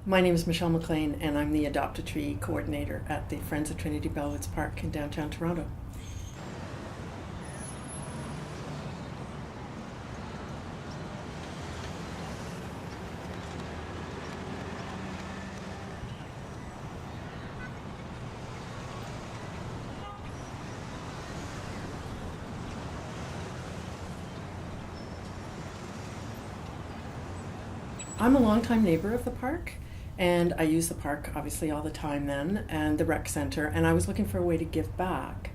My name is Michelle McLean, and I'm the Adopt-A-Tree coordinator at the Friends of Trinity Bellwoods Park in downtown Toronto. I'm a longtime neighbor of the park, and I use the park obviously all the time then, and the rec center, and I was looking for a way to give back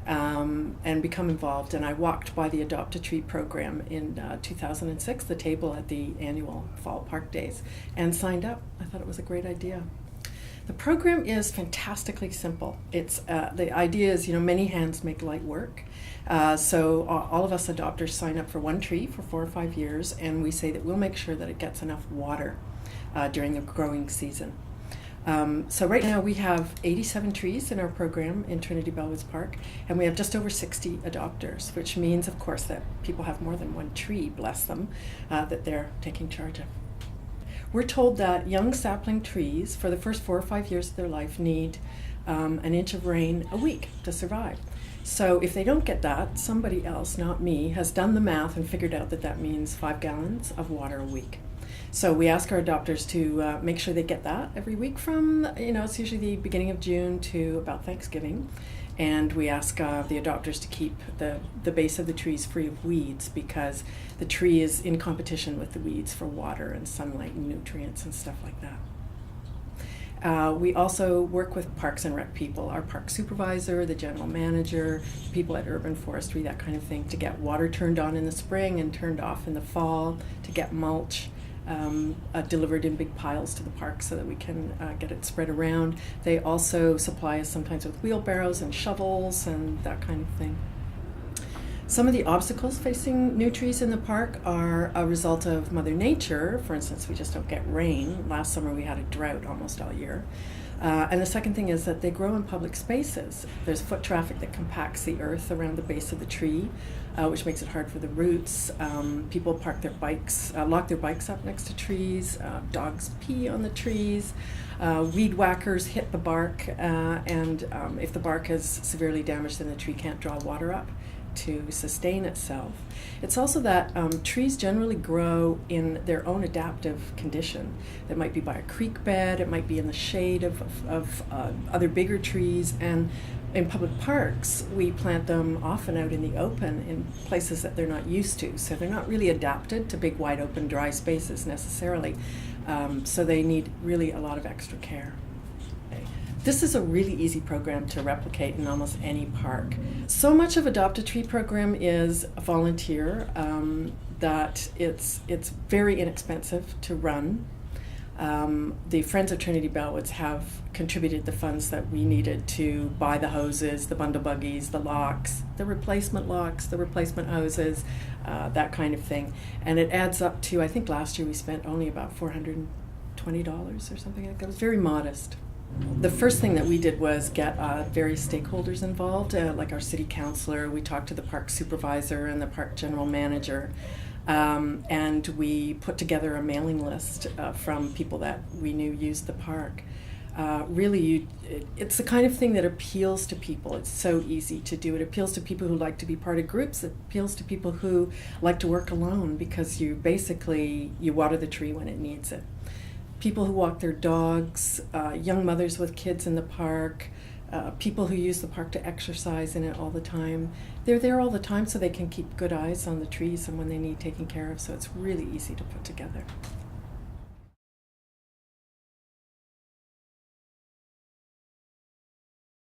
and become involved. And I walked by the Adopt-A-Tree program in 2006, the table at the annual Fall Park Days, and signed up. I thought it was a great idea. The program is fantastically simple. It's the idea is, many hands make light work. So all of us adopters sign up for one tree for 4 or 5 years, and we say that we'll make sure that it gets enough water during the growing season. So right now we have 87 trees in our program in Trinity Bellwoods Park, and we have just over 60 adopters, which means, of course, that people have more than one tree, bless them, that they're taking charge of. We're told that young sapling trees, for the first 4 or 5 years of their life, need an inch of rain a week to survive. So if they don't get that, somebody else, not me, has done the math and figured out that that means 5 gallons of water a week. So we ask our adopters to make sure they get that every week from, it's usually the beginning of June to about Thanksgiving. And we ask the adopters to keep the base of the trees free of weeds, because the tree is in competition with the weeds for water and sunlight and nutrients and stuff like that. We also work with Parks and Rec people, our park supervisor, the general manager, people at urban forestry, that kind of thing, to get water turned on in the spring and turned off in the fall, to get mulch delivered in big piles to the park so that we can get it spread around. They also supply us sometimes with wheelbarrows and shovels and that kind of thing. Some of the obstacles facing new trees in the park are a result of Mother Nature. For instance, we just don't get rain. Last summer we had a drought almost all year. And the second thing is that they grow in public spaces. There's foot traffic that compacts the earth around the base of the tree, which makes it hard for the roots. People park their bikes, lock their bikes up next to trees. Dogs pee on the trees. Weed whackers hit the bark, and if the bark is severely damaged, then the tree can't draw water up to sustain itself. It's also that trees generally grow in their own adaptive condition. That might be by a creek bed, it might be in the shade of other bigger trees, and in public parks we plant them often out in the open in places that they're not used to. So they're not really adapted to big wide open dry spaces necessarily. So they need really a lot of extra care. This is a really easy program to replicate in almost any park. So much of Adopt-A-Tree program is volunteer, that it's very inexpensive to run. The Friends of Trinity Bellwoods have contributed the funds that we needed to buy the hoses, the bundle buggies, the locks, the replacement hoses, that kind of thing. And it adds up to, I think last year we spent only about $420 or something like that. It was very modest. The first thing that we did was get various stakeholders involved, like our city councilor. We talked to the park supervisor and the park general manager, and we put together a mailing list from people that we knew used the park. It's the kind of thing that appeals to people. It's so easy to do. It appeals to people who like to be part of groups. It appeals to people who like to work alone, because you water the tree when it needs it. People who walk their dogs, young mothers with kids in the park, people who use the park to exercise in it all the time. They're there all the time so they can keep good eyes on the trees and when they need taking care of, so it's really easy to put together.